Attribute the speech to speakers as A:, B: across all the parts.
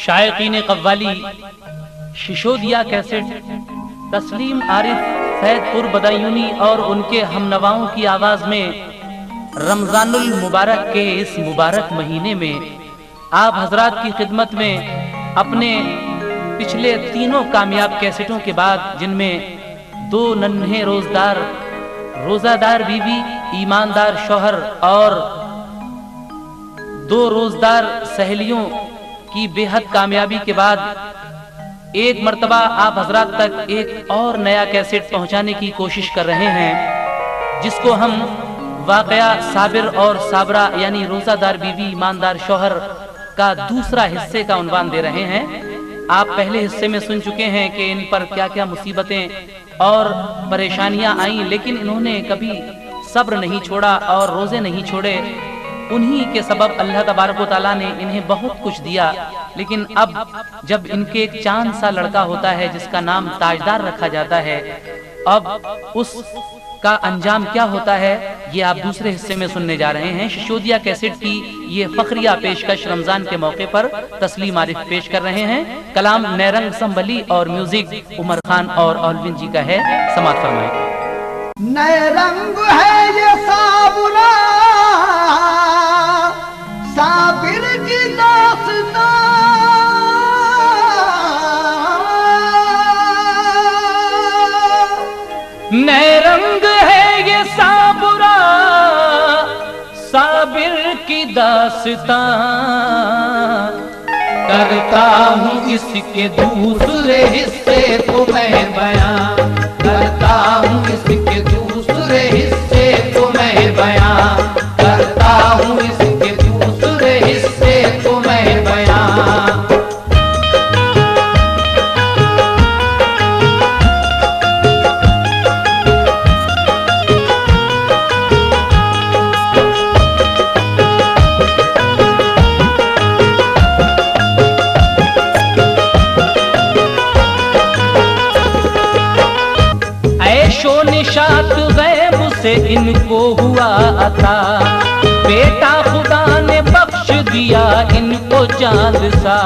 A: शायकीन qawwali Sisodia cassette तस्लीम आरिफ सैदपुर बदायूनी और उनके हमनवाओं की आवाज में रमजानुल मुबारक के इस मुबारक महीने में आप हजरात की खिदमत में अपने पिछले तीनों कामयाब कैसेटों के बाद, जिनमें 2 नन्हे रोजादार बीवी, ईमानदार शौहर और 2 रोजदार सहेलियों की बेहद कामयाबी के बाद एक मर्तबा आप हजरात तक एक और नया कैसेट पहुंचाने की कोशिश कर रहे हैं, जिसको हम वाकया साबिर और साबरा यानी रोजादार बीवी ईमानदार शौहर का दूसरा हिस्से का उन्वान दे रहे हैं। आप पहले हिस्से में सुन चुके हैं कि इन पर क्या क्या मुसीबतें और परेशानियां आईं, लेकिन इन्होंने कभी सब्र नहीं छोड़ा और रोजे नहीं छोड़े। उन्हीं के सबब अल्लाह तबारक व तआला ने इन्हें बहुत कुछ दिया। लेकिन अब जब इनके एक चांद सा लड़का होता है जिसका नाम ताजदार रखा जाता है, अब उसका अंजाम क्या होता है ये आप दूसरे हिस्से में सुनने जा रहे हैं। शिशोदिया कैसेट की ये फखरिया पेशकश रमजान के मौके पर तस्लीम आरिफ पेश कर रहे हैं। कलाम नैरंग संभली और म्यूजिक उमर खान और ऑलविन जी का है। समाअत फरमाएं।
B: नैरंग है ये साबुरा साबिर की दास्तां,
A: नैरंग है ये साबुरा साबिर की दास्तां, करता हूँ इसके दूसरे हिस्से को मैं बयां, करता हूँ इसके दूसरे हिस्से को मैं बयां, करता हूँ इसके दूसरे हिस्से को मैं बयां। ऐशो निशात गैब से इनको हुआ अता, बेटा खुदा ने बख्श दिया इनको चांद सा,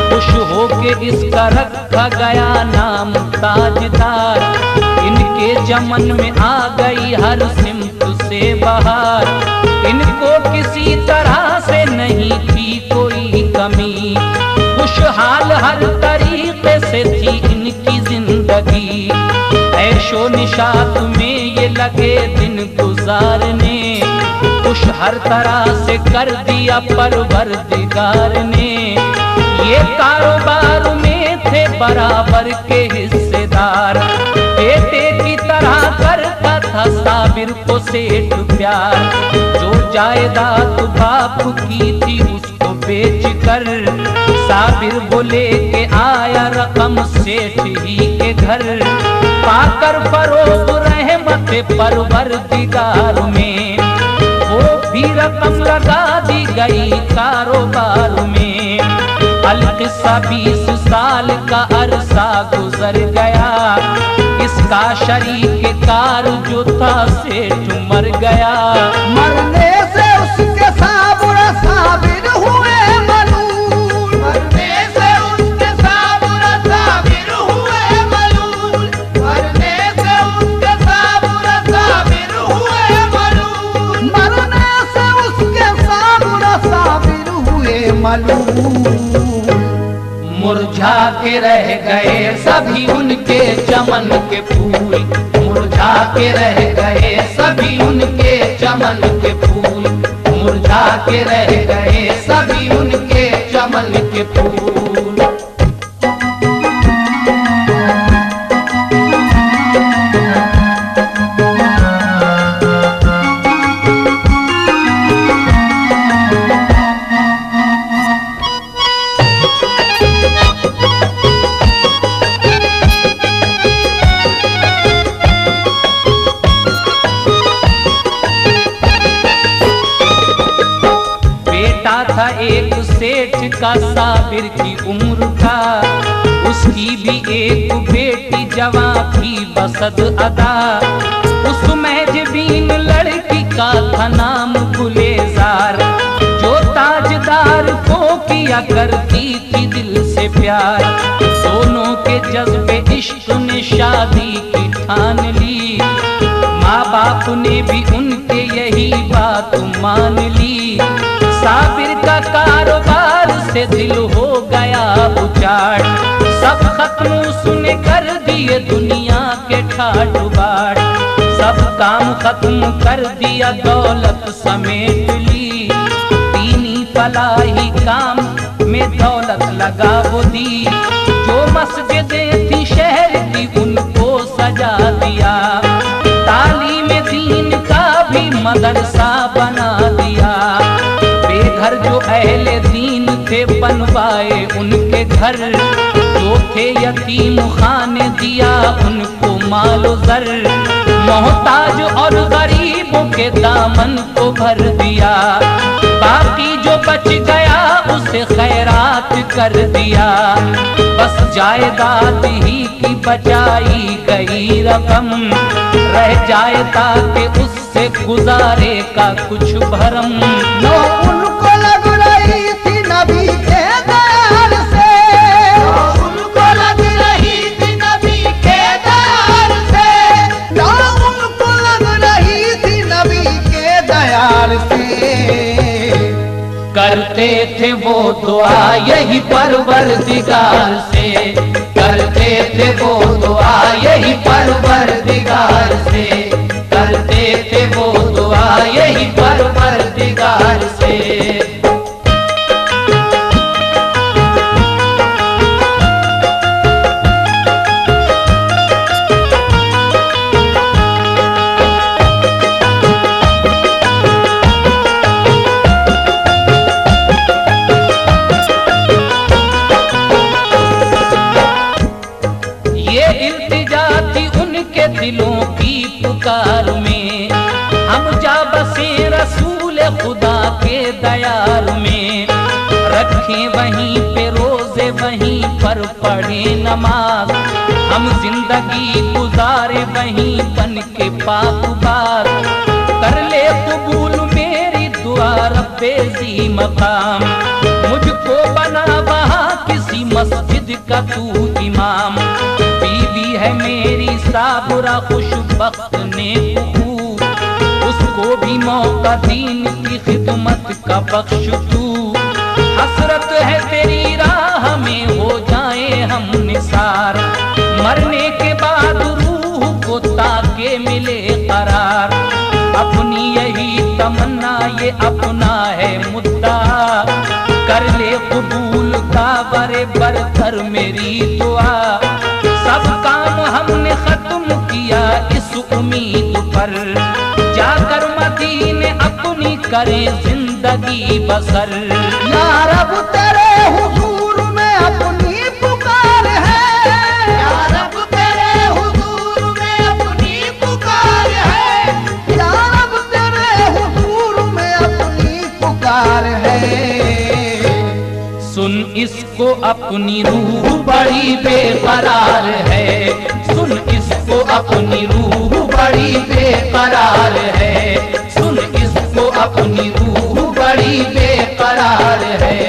A: खुश होके इसका रखा गया नाम ताजदार, इनके चमन में आ गई हर सिमत से बहार, इनको किसी तरह से नहीं थी कोई कमी, खुशहाल हर तरीके से थी इनकी जिंदगी, ऐशो निशात में ये लगे दिन गुजारने, खुश हर तरह से कर दिया परवरदिगार ने, ये कारोबार में थे बराबर के हिस्सेदार, बेटे की तरह करता था साबिर को सेठ प्यार, जो जायदाद बाप की थी उसको बेच कर, साबिर बोले के आया रकम सेठ ही के घर, पाकर फरोग रहमत परवरदिगार में, वो भी रकम लगा दी गई कारोबार में, अलकिस्सा 20 साल का अरसा गुजर गया, इसका शरीक कार जो था सेठ मर गया,
B: मरने से उसके साबुरा साबिर हुए मलूल, मरने से उसके साबुरा साबिर हुए मलूल, मरने से उसके साबुरा साबिर हुए मलूल, मरने से उसके साबुरा साबिर हुए मलूल,
A: मुरझा के रह गए सभी उनके चमन के फूल, मुरझा के रह गए सभी उनके चमन के फूल, मुरझा के रह गए सभी उनके चमन के फूल। था एक सेठ का साबिर की उम्र का, उसकी भी एक बेटी जवां थी बसद अदा, उस महजबीन लड़की का था नाम गुलेजार, जो ताजदार को किया करती थी दिल प्यार। दोनों के जज्बे इश्क ने शादी की ठान ली, माँ बाप ने भी उनके यही बात मान ली। साबिर का कारोबार से दिल हो गया उचाट, सब खत्म उसने कर दिए दुनिया के ठाट बाट। सब काम खत्म कर दिया दौलत समेट ली, दीनी फलाही काम में दौलत लगा वो दी। जो मस्जिदें थी शहर की उनको सजा दिया, तालीम दीन का भी मदरसा बना दिया। बेघर जो अहले दीन थे बनवाए उनके घर, जो थे यतीम खाने दिया उनको मालो जर। मोहताज और गरीबों के दामन को भर दिया, बाकी जो बच गया उसे खैरात कर दिया। बस जायदाद ही की बचाई गई रकम, रह जाए ताकि उससे गुजारे का कुछ भरम।
B: नो उनको लग रही थी नबी के दयाल से, उनको लग रही थी नबी के दयाल से, नो उनको लग रही थी नबी के दयाल से।
A: करते थे वो दुआ यही परवरदिगार से, करते थे वो दुआ यही परवरदिगार से, करते थे वो दुआ यही परवरदिगार से। दिलों की पुकार में हम जा बसे रसूल खुदा के दयाल में। रखें वहीं पे रोजे वहीं पर पढ़े नमाज, हम जिंदगी गुजारे वहीं बन के पाक बात। कर ले कबूल मेरी दुआ रब्बे ज़ी मकाम, मुझको बना वहाँ किसी मस्जिद का तू इमाम। बीवी है मेरी साबुरा खुशबख्त नेक, उसको भी मौका दीन की खिदमत का बख्श तू। हसरत है तेरी राह में हो जाए हम निसार, मरने के बाद रूह को ताके मिले करार। अपनी यही तमन्ना ये अपना है मुद्दा, कर ले कबूल का बरे बरतर मेरी दुआ। सब काम हमने खत्म किया इस उम्मीद पर, जाकर मदीने अपनी करे जिंदगी बसर।
B: या रब तेरे हुजूर में अपनी पुकार है, या रब तेरे हुजूर में अपनी पुकार है, या रब तेरे हुजूर में अपनी पुकार है।
A: सुन इसको अपनी रूह बड़ी बेकरार है, सुन इसको अपनी रूह बड़ी बेकरार है, सुन इसको अपनी रूह बड़ी बेकरार है।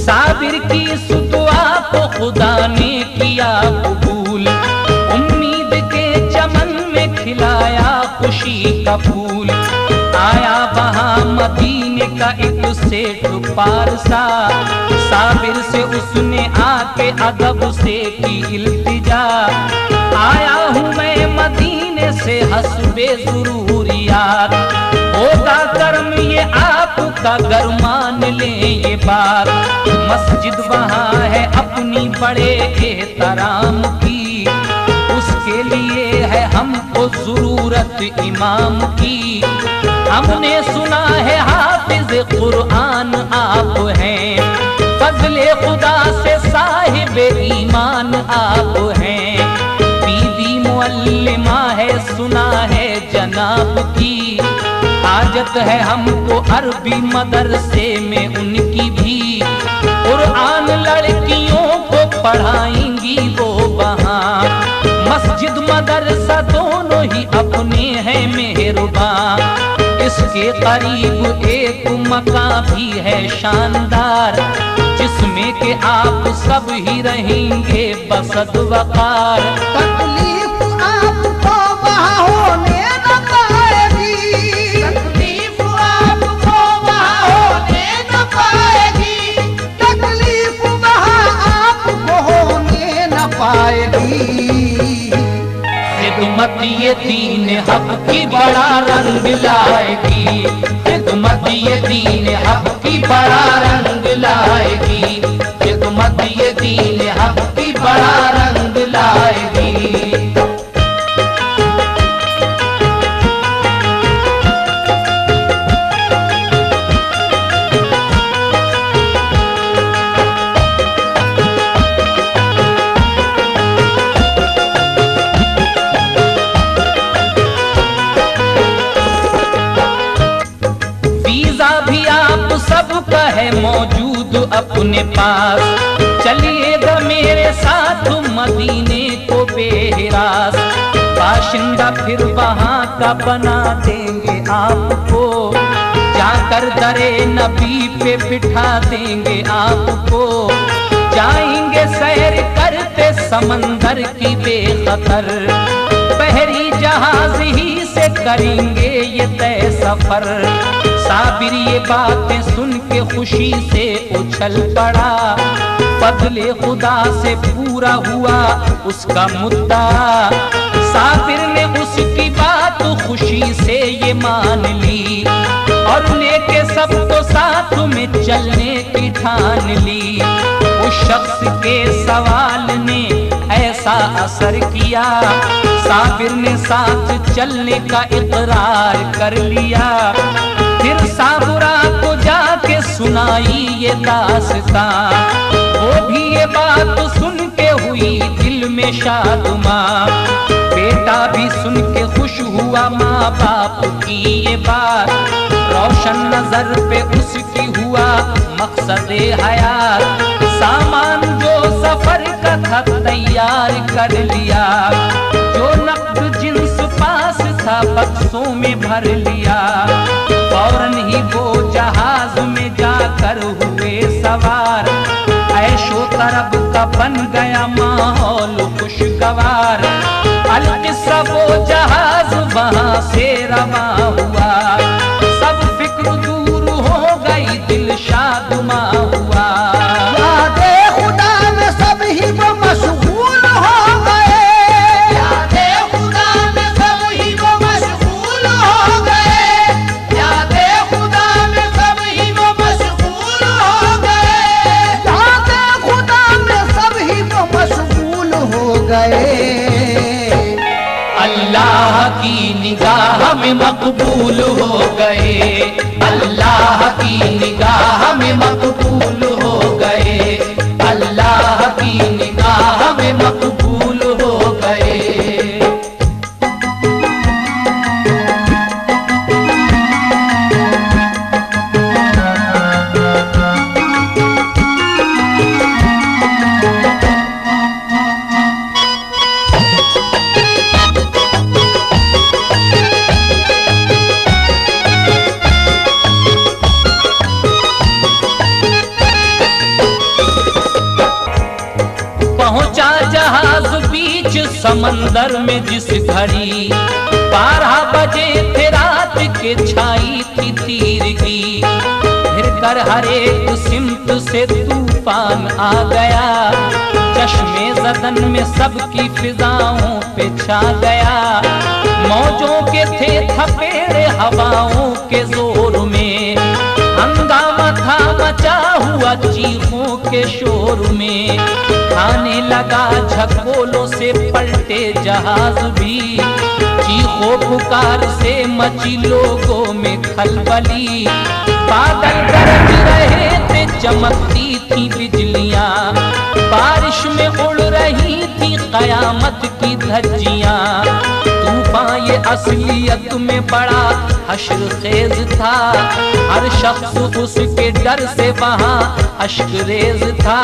A: साबिर की इस दुआ को खुदा ने किया कबूल, उम्मीद के चमन में खिलाया खुशी का फूल। आया वहाँ मदीने का एक सेठ पारसा, साबिर से उसने आके अदब से की इल्तिजा। आया हूँ मैं मदीने से हस्बे ज़रूरियात, होगा कर्म ये आपका गर मान ले ये बात। मस्जिद वहाँ है अपनी बड़े एहतराम की, उसके लिए है हमको जरूरत इमाम की। हमने सुना है हाफिज कुरान आप हैं, फजले खुदा से साहिब ईमान आप हैं। जनाब की। हाजत है हमको अरबी मदरसे में उनकी भी। कुरान लड़कियों को पढ़ाएंगी वो वहाँ। मस्जिद मदरसा दोनों ही अपने हैं मेहरबान। इसके करीब एक मकान भी है शानदार, जिसमें के आप सब ही रहेंगे बसद वकार।
B: तकलीफ आपको वहाँ होने न पाएगी, तकलीफ आपको वहाँ होने न पाएगी, तकलीफ वहाँ आपको होने न पाएगी।
A: खिदमत ये दीन हक की बड़ा रंग लाएगी, खिदमत ये दीन हक की बड़ा रंग लाएगी, खिदमत ये दीन हक की बड़ा रंग लाएगी। सबका है मौजूद अपने पास। चलिएगा मेरे साथ मदीने को बेहरास। बाशिंदा फिर वहाँ का बना देंगे आपको, जाकर दरे नबी पे बिठा देंगे आपको। जाएंगे सैर करते समंदर की बेखतर, बहरी जहाज ही से करेंगे ये तय सफर। साबिर ये बातें सुन के खुशी से उछल पड़ा, फजले खुदा से पूरा हुआ उसका मुद्दा। साबिर ने उसकी बात खुशी से ये मान ली, और लेके सबको साथ में चलने की ठान ली। उस शख्स के सवाल ने ऐसा असर किया, साबिर ने साथ चलने का इकरार कर लिया। फिर साबुरा को जाके सुनाई ये दास्तां, वो भी ये बात सुन के हुई दिल में शादमां। बेटा भी सुन के खुश हुआ माँ बाप की ये बात, रोशन नजर पे उसकी हुआ मकसद हयात। सामान जो सफर का था तैयार कर लिया, जो नक्द जिन्स पास था बक्सों में भर लिया। फौरन ही वो जहाज में जाकर हुए सवार, ऐशो तरब का बन गया माहौल खुशगवार। अलकिस्सा वो जहाज वहाँ से रवा हुआ, सब फिक्र दूर हो गई दिल शादमा हुआ।
B: यादे खुदा में सब ही वो मशगूल हो गए, यादे खुदा में सब ही वो मशगूल हो गए, यादे खुदा में सब ही वो मशगूल हो गए, यादे खुदा में सब ही वो मशगूल हो गए।
A: अल्लाह की निगाह में मकबूल हो गए, अल्लाह की निगाह में मकबूल हो गए, अल्लाह की निगाह में मकबूल हो गए। पहुंचा जहाज बीच समंदर में जिस घड़ी, 12 बजे थे रात के छाई थी तीरगी। फिर कर हर एक सिमत से तूफान आ गया, चश्मे ज़दन में सबकी फिजाओं पे छा गया। मौजों के थे थपेड़े हवाओं के जोर में, हंगामा था मचा हुआ चीखों के शोर में। खाने लगा झकोलों से पलटे जहाज भी, चीखों पुकार से मची लोगों में खलबली। बादल गरज रहे थे, चमकती थी बिजलियां, बारिश में उड़ रही थी कयामत की धज्जियां। तूफान ये असलियत में बड़ा हश्र खेज था। हर शख्स उसके डर से वहाँ अश्करेज था।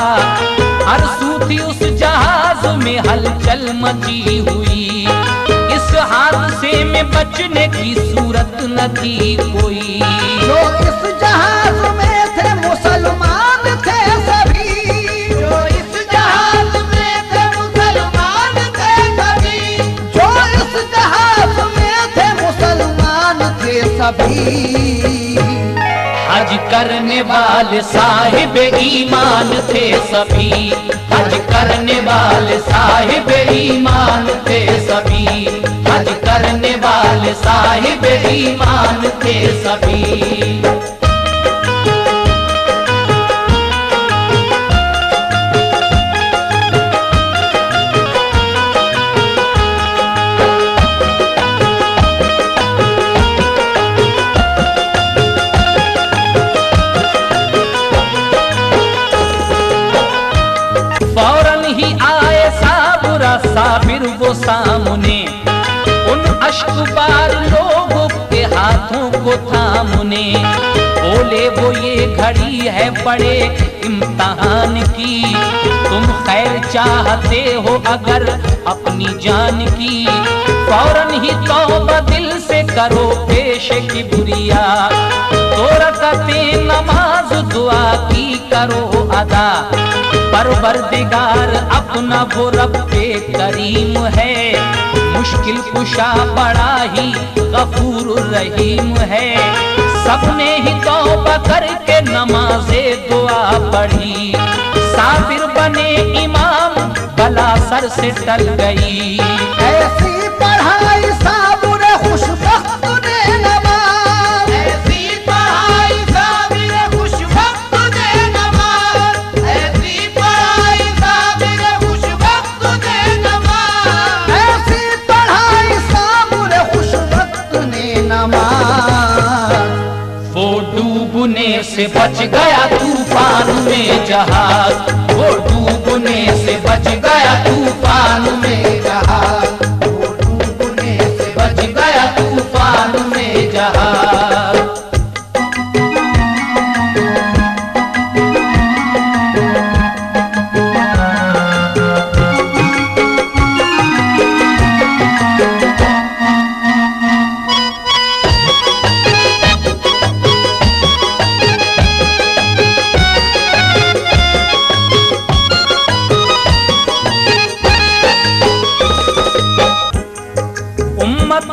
A: हर सूफी उस जहाज में हलचल मची हुई। इस हादसे में बचने की सूरत न थी कोई।
B: जो इस जहाज में थे मुसलमान थे सभी, जो इस जहाज में थे मुसलमान थे सभी, जो इस जहाज में थे मुसलमान थे सभी।
A: हज करने वाले साहिब ईमान थे सभी। हज करने वाले साहिब ईमान थे सभी। हज करने वाले साहिब ईमान थे सभी। साबिर वो सामने उन अश्कबार लोगों के हाथों को थामने। बोले वो ये घड़ी है बड़े इम्तिहान की। तुम खैर चाहते हो अगर अपनी जान की, फौरन ही तौबा दिल से करो पेश की बुरिया। तो रकातें नमाज दुआ की करो अदा। परवरदिगार अपना वो रब्बे करीम है। मुश्किल कुशा बड़ा ही गफूर रहीम है। सबने ही तौबा करके नमाज़े दुआ पढ़ी। साबिर बने इमाम बला सर से टल गई।
B: ऐसी पढ़ाई साबुर खुशबख्त ने नमाज, ऐसी पढ़ाई साबिर खुशबख्त ने नमाज, ऐसी पढ़ाई साबिर खुशबख्त ने नमाज, ऐसी पढ़ाई साबुर खुशबख्त ने नमाज।
A: वो डूबने से बच गया तूफान में जहाज। वो डूबने से बच गया तूफान में जहाज।
B: वो डूबने से
A: बच गया तूफान में जहाज।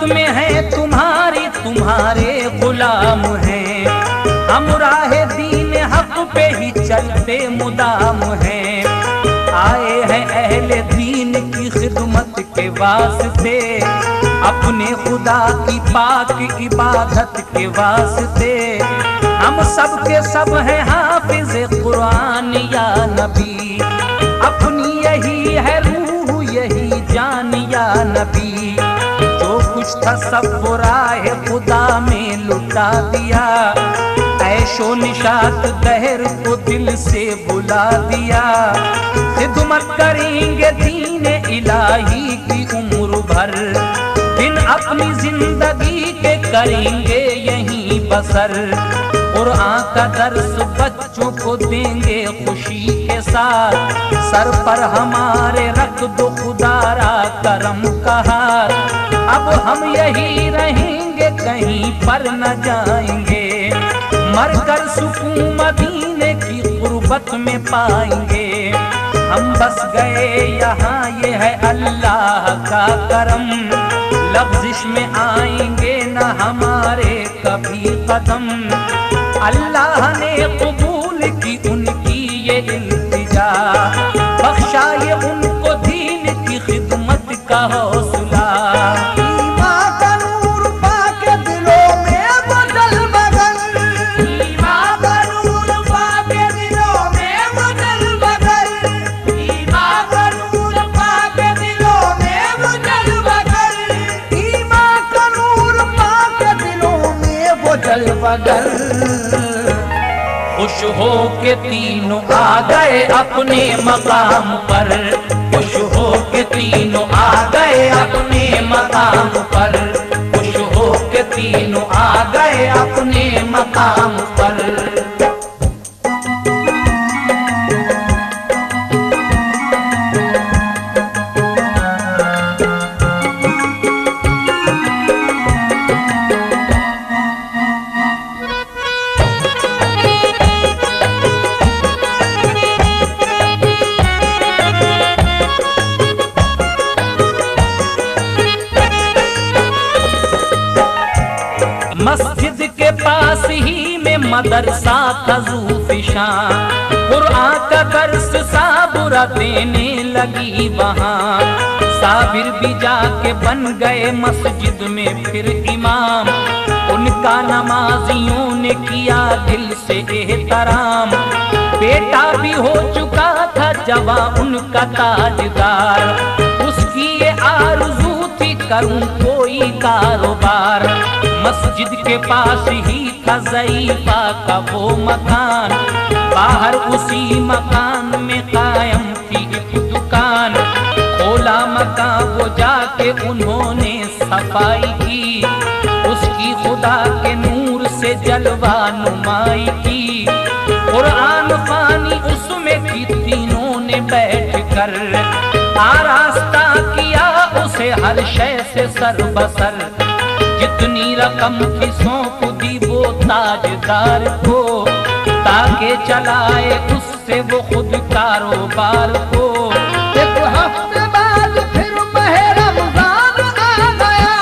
A: में है तुम्हारी तुम्हारे गुलाम हैं। हम राहे दीन हक पे ही चलते मुदाम हैं। आए हैं अहले दीन की खिदमत के वास्ते, अपने खुदा की पाक इबादत के वास्ते। हम सब के सब हैं हाफिज कुरान या नबी। अपनी यही है रूह यही जान या नबी। जो कुछ था सब बुराए खुदा में लुटा दिया। ऐशो निशात दहर को दिल से बुला दिया। खिदमत करेंगे दीन इलाही की उम्र भर। दिन अपनी जिंदगी के करेंगे यहीं बसर। कुरान का दर्स बच्चों को देंगे खुशी के साथ। सर पर हमारे रख दो खुदारा करम का हाथ। अब हम यही रहेंगे कहीं पर न जाएंगे। मरकर सुकून मदीने की गुर्बत में पाएंगे। हम बस गए यहाँ ये है अल्लाह का करम। लफ्ज़िश में आएंगे न हमारे कभी कदम। अल्लाह ने कबूल की उनकी ये इल्तिजा। बख्शा ये उनको दीन की खिदमत का हौसला।
B: ईमान का नूर पाके दिलों में वो जलमगन। ईमान का नूर पाके दिलों में वो जलमगन। ईमान का नूर पाके दिलों में वो जलमगन। ईमान का नूर पाके दिलों में वो जलमगन।
A: खुश हो के तीनों आ गए अपने मकाम पर, खुश हो के तीनों आ गए अपने मकाम पर, खुश हो के तीनों आ गए अपने मकाम पर। मस्जिद के पास ही में मदरसा था ज़ूफ़िशां, कुरआन का दर्स साबुरा देने लगी वहाँ। साबिर भी जाके बन गए मस्जिद में फिर इमाम, उनका नमाजियों ने किया दिल से एहतराम। बेटा भी हो चुका था जवां उनका ताजदार, उसकी ये आरज़ू थी करूं कोई कारोबार। मस्जिद के पास ही था ज़ईफ़ा का वो मकान, बाहर उसी मकान में कायम थी एक दुकान। खोला मकान वो जाके उन्होंने सफाई की, उसकी खुदा के नूर से जलवा नुमाई की। कुरान पानी उसमें की तीनों ने बैठ कर, आरास्ता किया उसे हर शय से सरबसर। जितनी रकम की सौंप दी वो ताजदार को, ताकि चलाए उससे वो खुद कारोबार को।
B: एक हफ्ते बाद फिर माह रमजान आ गया,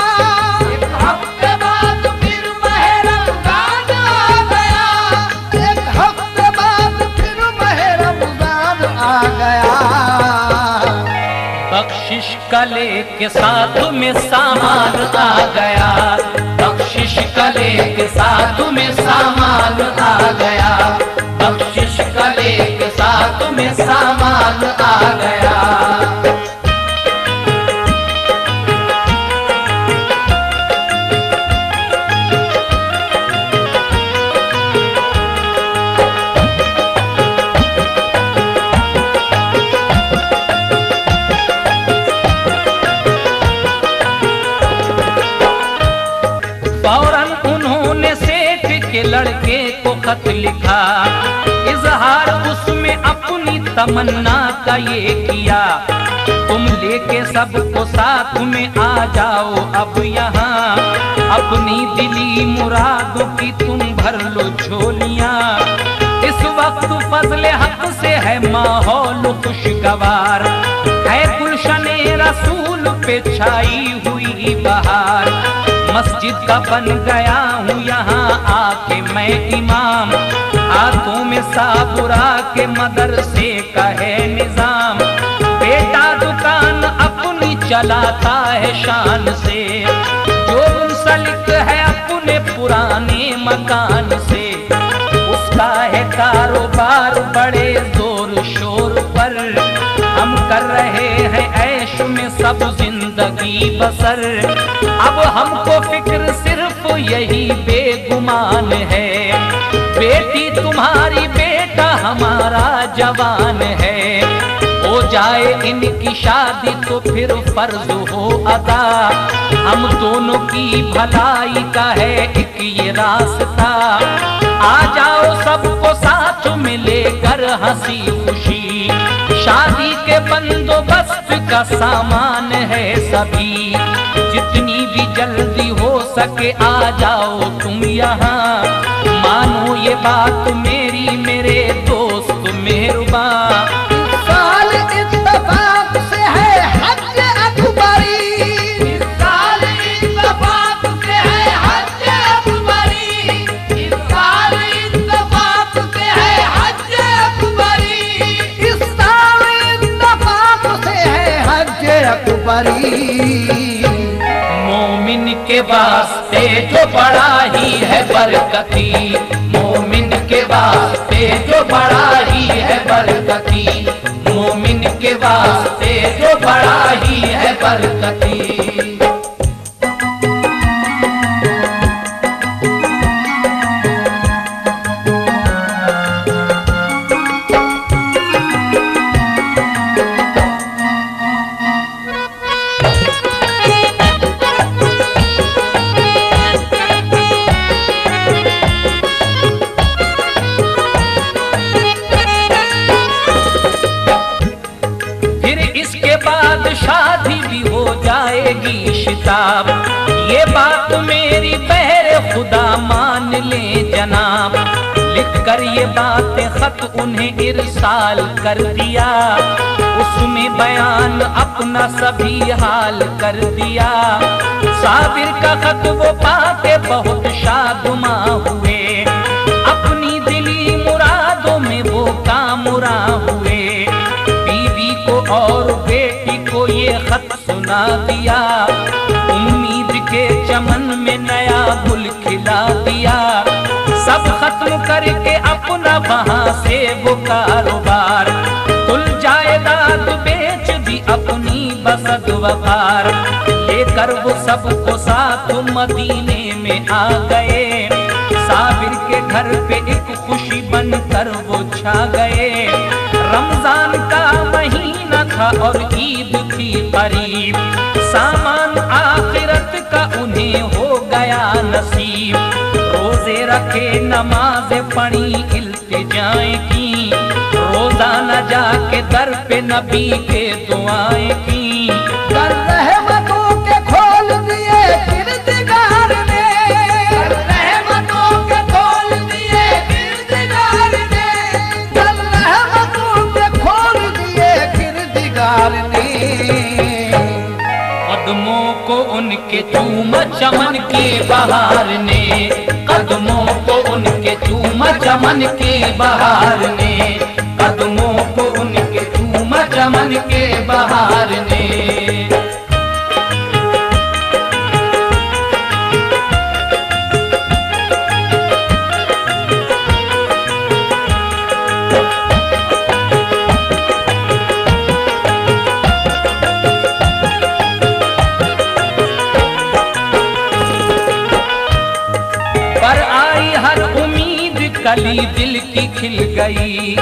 B: एक हफ्ते बाद फिर माह रमजान आ गया, एक हफ्ते बाद फिर माह रमजान आ गया।
A: बख्शिश कले के साथ में सामान आ गया, बख्शिश कले के साथ में सामान आ गया, बख्शिश कले के साथ में सामान आ गया। लड़के को खत लिखा, इजहार उसमें अपनी तमन्ना का ये किया। तुम लेके सबको साथ में आ जाओ अब यहाँ, अपनी दिली मुरादों की तुम भर लो झोलियाँ। इस वक्त फजले हक से है माहौल खुशगवार, है गुलशने रसूल पे छाई हुई बहार। मस्जिद का बन गया हूँ यहाँ आके मैं इमाम, हाथों में साबुरा के मदरसे का है निजाम। बेटा दुकान अपनी चलाता है शान से, जो मुंसलिक है अपने पुराने मकान से। उसका है कारोबार बड़े जोर शोर पर, हम कर रहे हैं ऐश में सब जिंदगी बसर। अब हमको फिक्र सिर्फ यही बेगुमान है, बेटी तुम्हारी बेटा हमारा जवान है। हो जाए इनकी शादी तो फिर फर्ज हो अदा, हम दोनों की भलाई का है एक ये रास्ता। आ जाओ सबको साथ में लेकर हंसी खुशी, शादी के बंदोबस्त का सामान है सभी। जितनी भी जल्दी हो सके आ जाओ तुम यहाँ, मानो ये बात मेरी मेरे दोस्त मेहरबान।
B: इस साल इत्तफाक से है हज अकबरी, इस साल इत्तफाक से है हज अकबरी, इस साल इत्तफाक से है हज अकबरी, इस साल इत्तफाक से है हज अकबरी।
A: मोमिन के वास्ते जो बड़ा ही है बरकती, मोमिन के वास्ते जो बड़ा ही है बरकती, मोमिन के वास्ते जो बड़ा ही है बरकती। मेरी बहरे खुदा मान ले जनाब, लिख कर ये बातें खत उन्हें इरसाल कर दिया, उसमें बयान अपना सभी हाल कर दिया। साबिर का खत वो पाके बहुत शादुमा हुए, अपनी दिली मुरादों में वो कामुरा हुए। बीवी को और बेटी को ये खत सुना दिया, उम्मीद के चमन में नया गुल खिला दिया। सब खत्म करके अपना वहां से वो कारोबार, कुल जायदाद बेच दी अपनी बसद वकार, लेकर वो सबको साथ मदीने में आ गए। साबिर के घर पे एक खुशी बनकर वो छा गए। रमजान का महीना था और ईद थी करीब, सामान आखिरत का उन्हें हो गया नसीब। रोजे रखे नमाज़ें पढ़ी इल्तिजाएं की, रोजाना जाके दर पे नबी के दुआएं की।
B: कर रहमतों के खोल दिए किरदगार ने, कर रहमतों के खोल दिए किरदगार ने, कर रहमतों के खोल दिए किरदगार ने।
A: कदमों को उनके चूम चमन के बहार ने, कदमों को उनके चूम चमन के बहार ने, कदमों को उनके चूम चमन के बहार ने। कली दिल की खिल गई,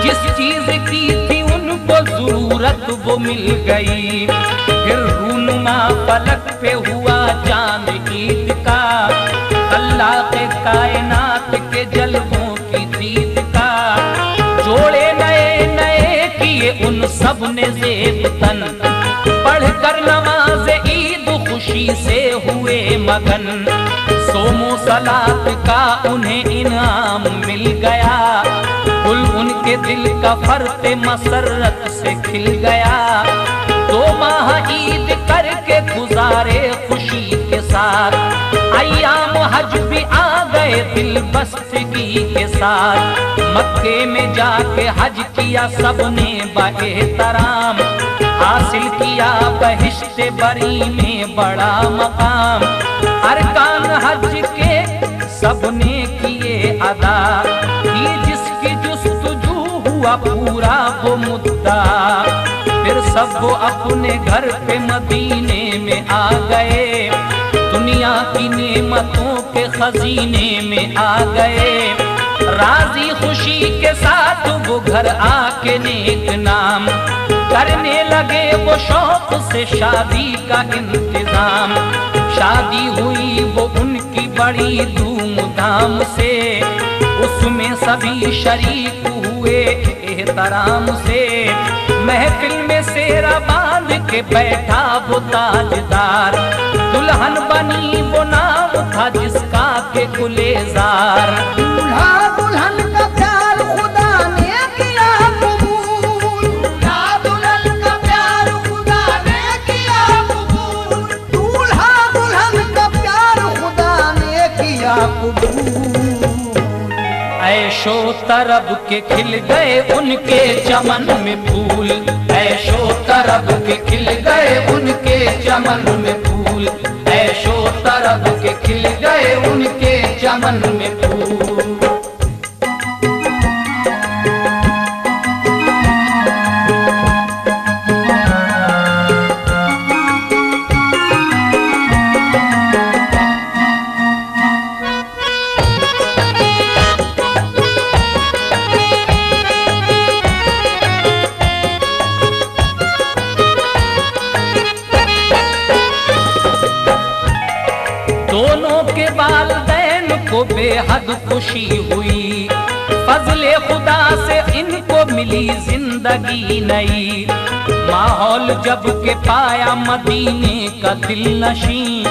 A: जिस चीज की थी उनको जरूरत वो मिल गई। फिर रूनुमा पलक पे हुआ चांद ईद का, अल्लाह के कायनात के जलवों की दीद का। जोड़े नए नए किए उन सब ने ज़ेब तन, पढ़कर नमाज ईद खुशी से हुए मगन। सोमो सलात का उन्हें इनाम मिल गया, गुल उनके दिल का फर्ते मसरत से खिल गया। 2 माह ईद करके गुजारे खुशी के साथ, अय्याम हज भी आ गए दिल बस्तगी के साथ। मक्के में जाके हज किया सबने बएहतराम, हासिल किया बहिश्ते बरी में बड़ा मकाम। अरकान हज के सबने किए अदा, की जिसकी जुस्तजू हुआ पूरा वो मुद्दा। फिर सब वो अपने घर पे मदीने में आ गए, दुनिया की नेमतों के खजीने में आ गए। राजी खुशी के साथ वो घर आके नेक नाम, करने लगे वो शौक से शादी का इंतजाम। शादी हुई वो उनकी बड़ी धूमधाम से, उसमें सभी शरीक हुए एहतराम से। महफिल में सेरा बांध के बैठा वो ताजदार, दुल्हन बनी वो नाम था जिसका के गुलेजार।
B: दूल्हा दुल्हन का प्यार खुदा ने किया कबूल, दूल्हा दुल्हन का प्यार खुदा ने किया कबूल, दूल्हा दुल्हन का प्यार खुदा ने किया कबूल।
A: ऐशो तरब के खिल गए उनके चमन में फूल, ऐशो तरब के खिल गए उनके चमन में फूल, ऐशो तरब के खिल गए उनके चमन में फूल। दोनों के वालिदैन को बेहद खुशी हुई, फजले खुदा से इनको मिली जिंदगी नई। माहौल जब के पाया मदीने का दिल नशीं,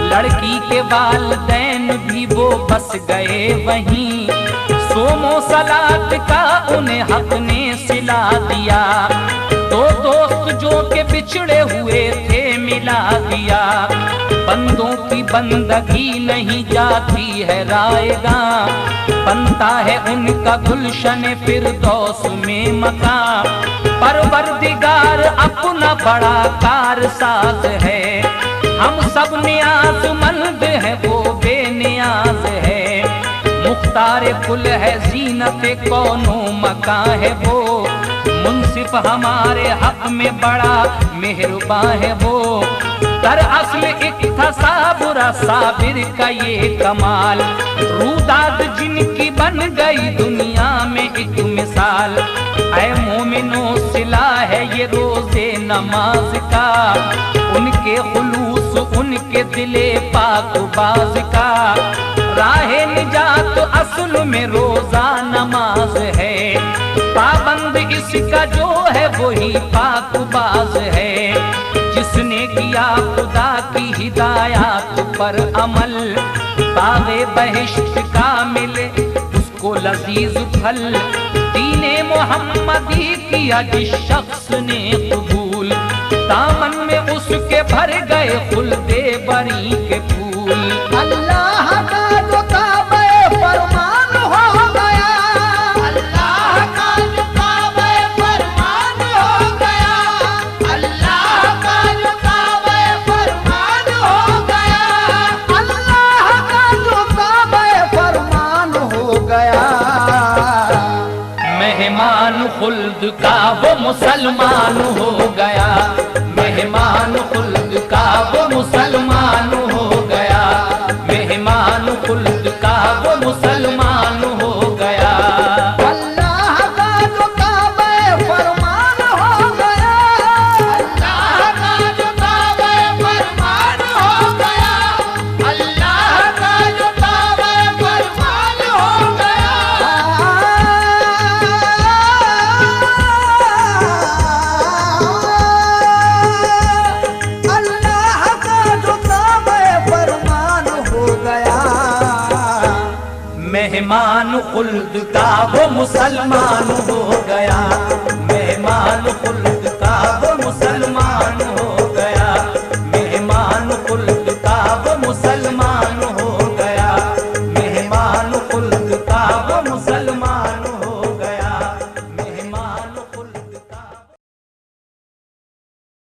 A: लड़की के वालिदैन भी वो बस गए वहीं, सोमो सलात का उन्हें हक ने सिला दिया। दो दोस्त जो के बिछड़े हुए थे मिला दिया। बंदों की बंदगी नहीं जाती है रायगा, बनता है उनका गुलशन फिरदौस में मकान। परवरदिगार अपना बड़ा कारसाज है, हम सब नियाज़मंद है वो बेनियाज है। मुख्तार कुल है जीनत कौनो मका है वो, मुंसिफ हमारे हक में बड़ा मेहरबान है वो। दरअसल एक था साबुरा साबिर का ये कमाल, रूदाद जिनकी बन गई दुनिया में एक मिसाल। ऐ मोमिनो सिला है ये रोजे नमाज का, उनके खुलूस उनके दिले पाक बाज का। राहे निजात असल में रोजा नमाज है, पाबंद इसका जो है वही पाक बाज है। जिसने किया खुदा की हिदायत पर अमल, बागे बहिश्त का मिले उसको लजीज फल। दीने मोहम्मदी किया जिस शख्स ने कबूल, दामन में उसके भर गए खुल्दे बरी के फूल।
B: अल्लाह का जो काबे फरमान हो गया, अल्लाह का जो काबे फरमान हो गया, अल्लाह का जो काबे फरमान हो गया, अल्लाह का जो काबे फरमान हो गया।
A: मेहमान खुल्द का वो मुसलमान हो गया, मेहमान खुल्द का वो मुसलमान हो गया, मेहमान खुल्द का वो मुसलमान हो गया।
B: अल्लाह का जो काबे फरमान हो गया, अल्लाह का जो काबे फरमान हो गया, अल्लाह का जो काबे फरमान हो गया। अल्लाह का जो काबे फरमान हो गया।
A: मेहमान खुल्द का वो मुसलमान हो गया।